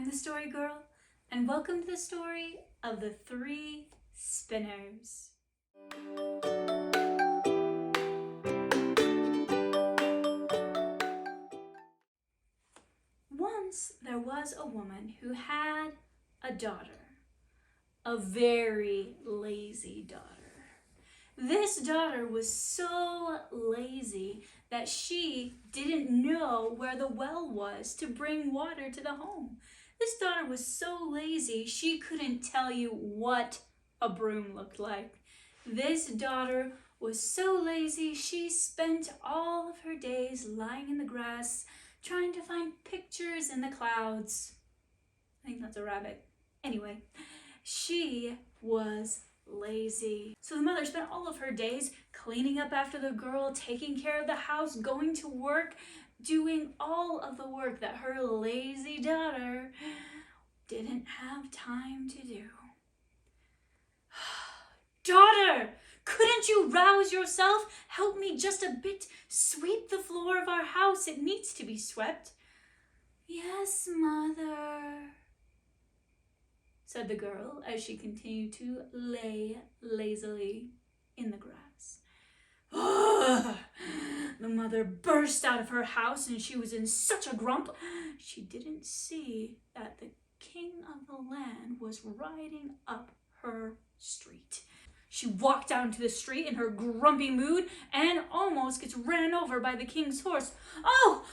I'm the Story Girl, and welcome to the story of the Three Spinners. Once there was a woman who had a daughter, a very lazy daughter. This daughter was so lazy that she didn't know where the well was to bring water to the home. This daughter was so lazy she couldn't tell you what a broom looked like. This daughter was so lazy she spent all of her days lying in the grass trying to find pictures in the clouds. I think that's a rabbit. Anyway, she was lazy. So the mother spent all of her days cleaning up after the girl, taking care of the house, going to work, doing all of the work that her lazy daughter didn't have time to do. Daughter, couldn't you rouse yourself? Help me just a bit. Sweep the floor of our house. It needs to be swept. Yes, mother, said the girl as she continued to lay lazily in the grass. Ugh! The mother burst out of her house and she was in such a grump. She didn't see that the king of the land was riding up her street. She walked out into the street in her grumpy mood and almost gets ran over by the king's horse. Oh,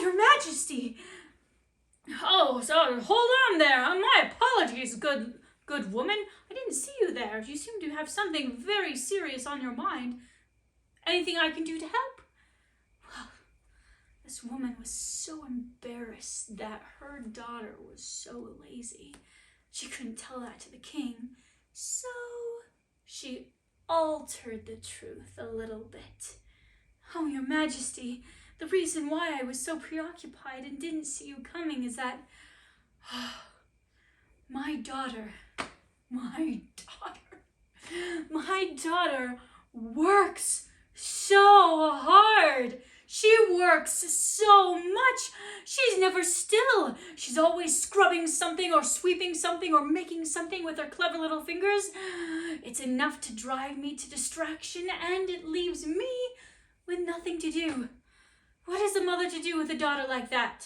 your majesty! Oh, so hold on there. My apologies, good woman. I didn't see you there. You seem to have something very serious on your mind. Anything I can do to help? Well, this woman was so embarrassed that her daughter was so lazy. She couldn't tell that to the king, so she altered the truth a little bit. Oh, your majesty, the reason why I was so preoccupied and didn't see you coming is that my daughter works so hard. She works so much. She's never still. She's always scrubbing something or sweeping something or making something with her clever little fingers. It's enough to drive me to distraction, and it leaves me with nothing to do. What is a mother to do with a daughter like that?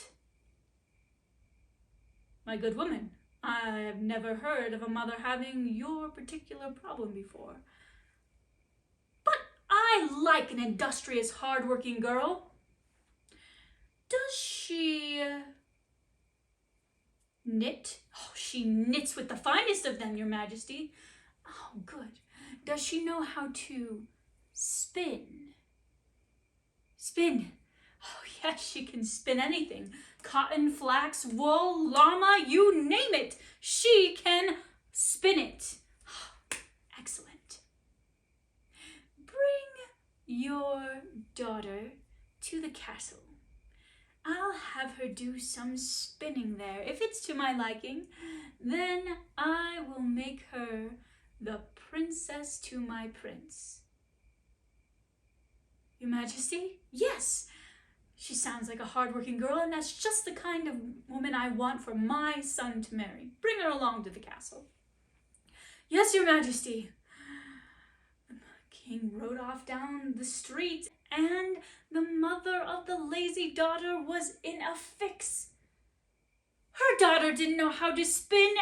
My good woman, I've never heard of a mother having your particular problem before. But I like an industrious, hard-working girl. Does she knit? Oh, she knits with the finest of them, your majesty. Oh, good. Does she know how to spin? Spin? Oh, yes, she can spin anything. Cotton, flax, wool, llama, you name it. She can spin it. Excellent. Bring your daughter to the castle. I'll have her do some spinning there. If it's to my liking, then I will make her the princess to my prince. Your majesty? Yes. She sounds like a hard-working girl, and that's just the kind of woman I want for my son to marry. Bring her along to the castle. Yes, your majesty. The king rode off down the street, and the mother of the lazy daughter was in a fix. Her daughter didn't know how to spin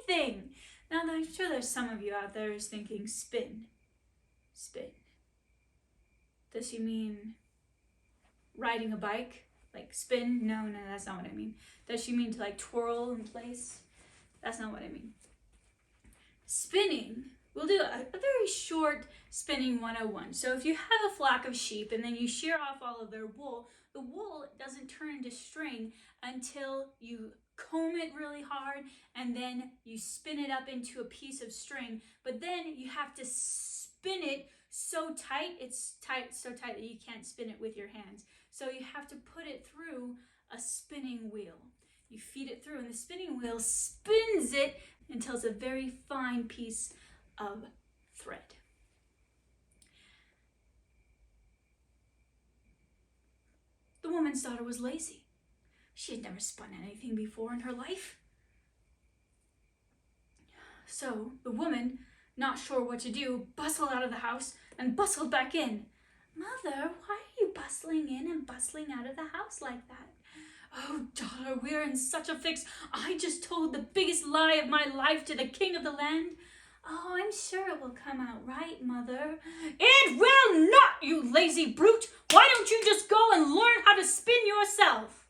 anything. Now, I'm sure there's some of you out there who's thinking, spin. Does she mean riding a bike, like spin? No, that's not what I mean. Does she mean to like twirl in place? That's not what I mean. Spinning, we'll do a very short spinning 101. So if you have a flock of sheep and then you shear off all of their wool, the wool doesn't turn into string until you comb it really hard and then you spin it up into a piece of string. But then you have to spin it so tight, so tight that you can't spin it with your hands. So you have to put it through a spinning wheel. You feed it through and the spinning wheel spins it until it's a very fine piece of thread. The woman's daughter was lazy. She had never spun anything before in her life. So the woman, not sure what to do, bustled out of the house and bustled back in. Mother, why are you bustling in and bustling out of the house like that? Oh, daughter, we're in such a fix. I just told the biggest lie of my life to the king of the land. Oh, I'm sure it will come out right, Mother. It will not, you lazy brute! Why don't you just go and learn how to spin yourself?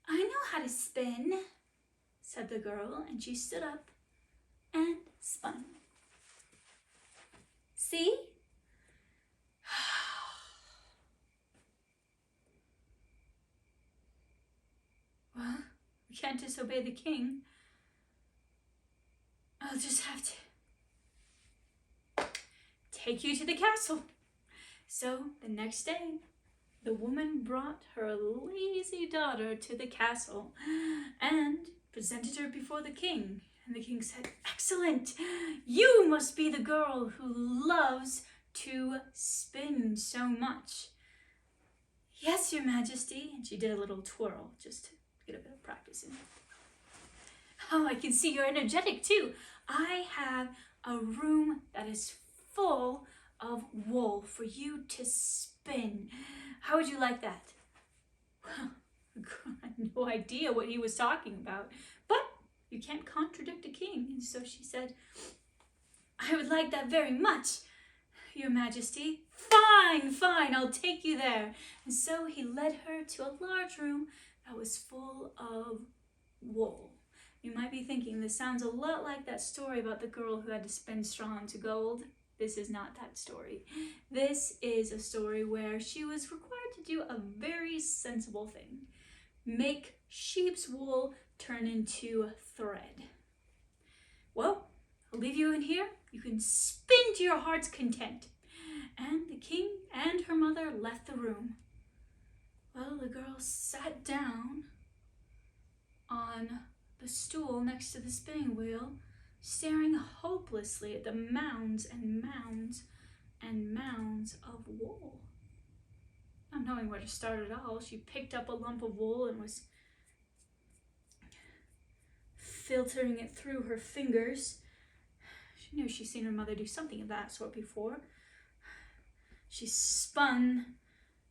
I know how to spin, said the girl, and she stood up and spun. See? Well, we can't disobey the king. I'll just have to take you to the castle. So the next day, the woman brought her lazy daughter to the castle and presented her before the king. And the king said, "Excellent! You must be the girl who loves to spin so much." "Yes, your majesty." And she did a little twirl just to get a bit of practice in. "Oh, I can see you're energetic too. I have a room that is full of wool for you to spin. How would you like that?" Well, the girl had no idea what he was talking about, but you can't contradict a king, and so she said, "I would like that very much, your majesty." "Fine, fine, I'll take you there." And so he led her to a large room that was full of wool. You might be thinking, this sounds a lot like that story about the girl who had to spin straw into gold. This is not that story. This is a story where she was required to do a very sensible thing. Make sheep's wool turn into thread. Well, I'll leave you in here. You can spin to your heart's content. And the king and her mother left the room. Well, the girl sat down on the stool next to the spinning wheel, staring hopelessly at the mounds and mounds and mounds of wool. Not knowing where to start at all, she picked up a lump of wool and was filtering it through her fingers. She knew she'd seen her mother do something of that sort before. She spun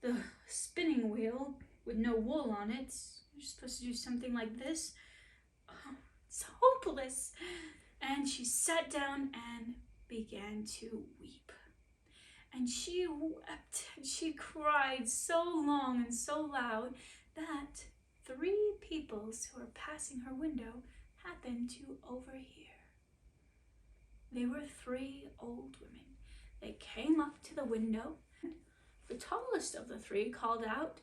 the spinning wheel with no wool on it. You're supposed to do something like this. Oh, it's hopeless. And she sat down and began to weep. And she wept and she cried so long and so loud that 3 peoples who were passing her window happened to overhear. They were 3 old women. They came up to the window. The tallest of the 3 called out,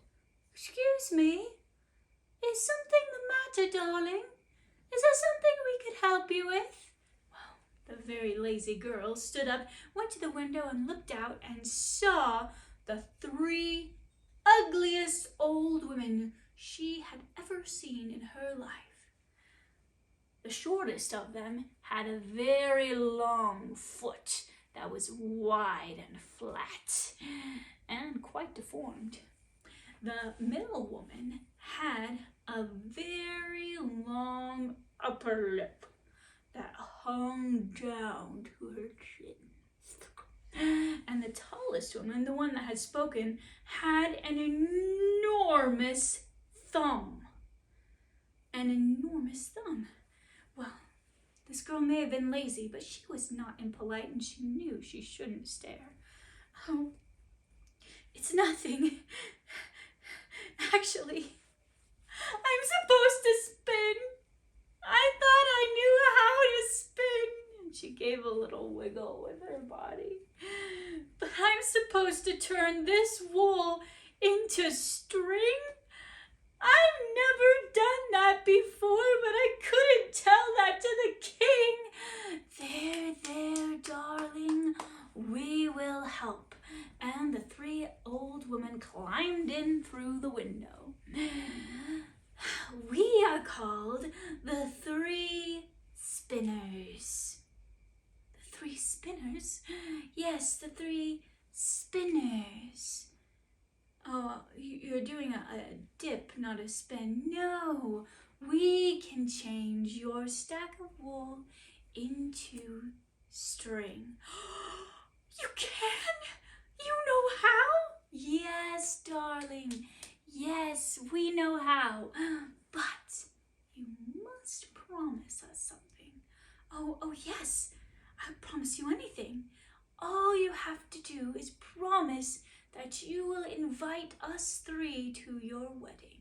"Excuse me, is something the matter, darling? Is there something we could help you with?" Well, the very lazy girl stood up, went to the window and looked out and saw the 3 ugliest old women she had ever seen in her life. The shortest of them had a very long foot that was wide and flat and quite deformed. The middle woman had a very long upper lip that hung down to her chin. And the tallest woman, the one that had spoken, had an enormous thumb. An enormous thumb. Well, this girl may have been lazy, but she was not impolite and she knew she shouldn't stare. "Oh, it's nothing. Actually, I'm supposed to spin. I thought I knew how to spin." And she gave a little wiggle with her body. "But I'm supposed to turn this wool into string? I've never done that before, but I couldn't tell that to the king." There, darling, we will help." And the 3 old women climbed in through the window. "We are called the 3 spinners." The 3 spinners? Yes, the 3 spinners. Oh, you're doing a dip, not a spin. No, we can change your stack of wool into string. You can? You know how? Yes, darling. Yes, we know how. But you must promise us something. Oh yes, I promise you anything. All you have to do is promise that you will invite us three to your wedding.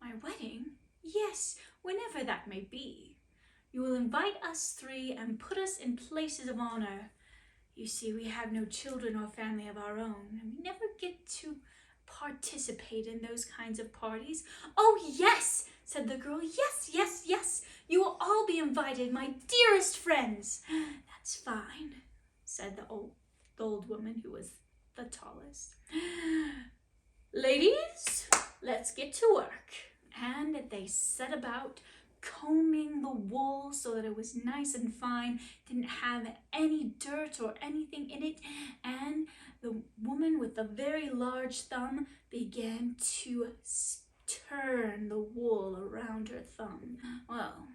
My wedding? Yes, whenever that may be. You will invite us three and put us in places of honor. You see, we have no children or family of our own, and we never get to participate in those kinds of parties. Oh, yes, said the girl. Yes, yes, yes. You will all be invited, my dearest friends. That's fine, said the old woman who was the tallest. Ladies, let's get to work. And they set about combing the wool so that it was nice and fine, didn't have any dirt or anything in it, and the woman with the very large thumb began to turn the wool around her thumb. Well,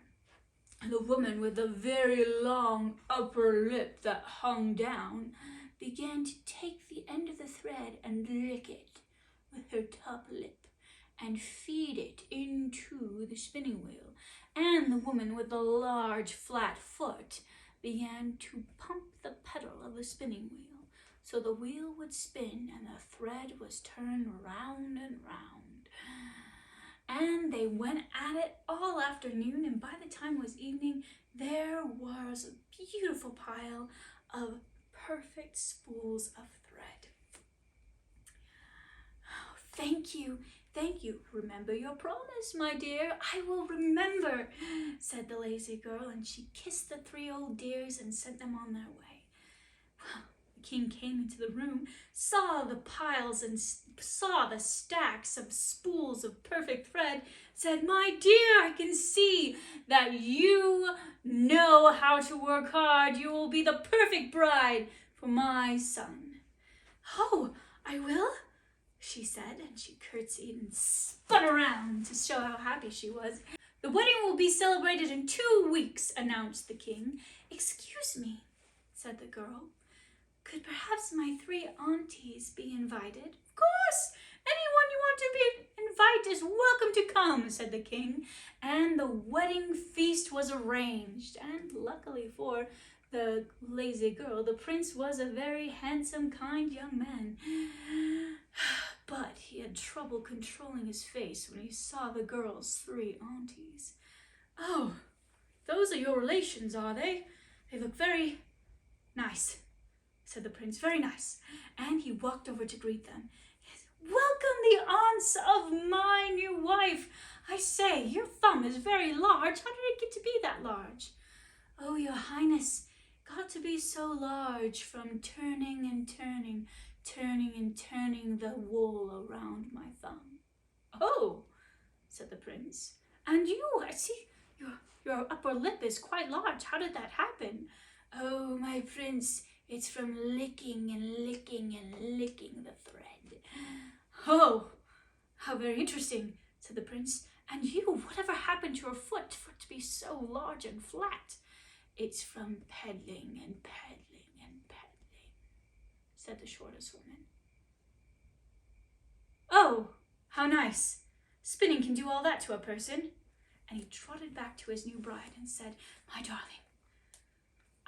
the woman with the very long upper lip that hung down began to take the end of the thread and lick it with her top lip and feed it into the spinning wheel. And the woman with the large flat foot began to pump the pedal of the spinning wheel so the wheel would spin and the thread was turned round and round. And they went at it all afternoon, and by the time it was evening, there was a beautiful pile of perfect spools of thread. Oh, thank you. Thank you. Remember your promise, my dear. I will remember, said the lazy girl, and she kissed the three old dears and sent them on their way. Well, the king came into the room, saw the piles and saw the stacks of spools of perfect thread, said, my dear, I can see that you know how to work hard. You will be the perfect bride for my son. Oh, I will, she said, and she curtsied and spun around to show how happy she was. The wedding will be celebrated in 2 weeks, announced the king. Excuse me, said the girl. Could perhaps my 3 aunties be invited? Of course! Anyone you want to be invited is welcome to come, said the king. And the wedding feast was arranged. And luckily for the lazy girl, the prince was a very handsome, kind young man. But he had trouble controlling his face when he saw the girl's 3 aunties. Oh, those are your relations, are they? They look very nice, said the prince. Very nice. And he walked over to greet them. Yes, welcome the aunts of my new wife. I say, your thumb is very large. How did it get to be that large? Oh, your highness, got to be so large from turning and turning, turning and turning the wool around my thumb. Oh, said the prince. And you, I see, your upper lip is quite large. How did that happen? Oh, my prince, it's from licking and licking and licking the thread. Oh, how very interesting, said the prince. And you, whatever happened to your foot for it to be so large and flat? It's from peddling and peddling and peddling, said the shortest woman. Oh, how nice. Spinning can do all that to a person. And he trotted back to his new bride and said, my darling,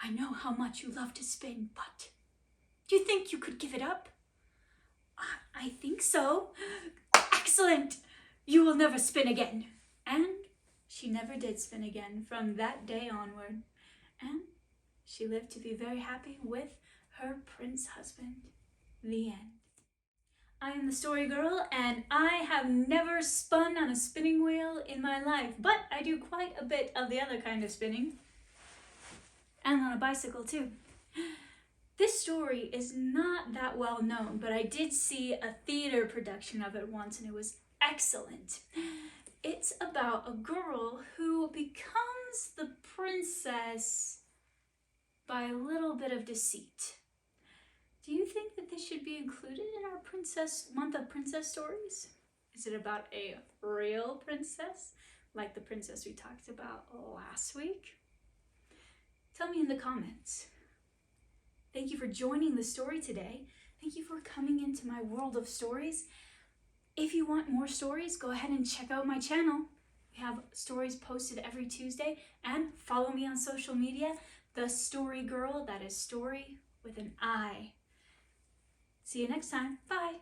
I know how much you love to spin, but do you think you could give it up? I think so. Excellent. You will never spin again. And she never did spin again from that day onward. And she lived to be very happy with her prince husband. The end. I am the story girl, and I have never spun on a spinning wheel in my life, but I do quite a bit of the other kind of spinning. And on a bicycle too. This story is not that well known, but I did see a theater production of it once, and it was excellent. It's about a girl who becomes the princess by a little bit of deceit. Do you think that this should be included in our month of princess stories? Is it about a real princess, like the princess we talked about last week? Tell me in the comments. Thank you for joining the story today. Thank you for coming into my world of stories. If you want more stories, go ahead and check out my channel. We have stories posted every Tuesday, and follow me on social media, The Story Girl. That is story with an I. See you next time. Bye.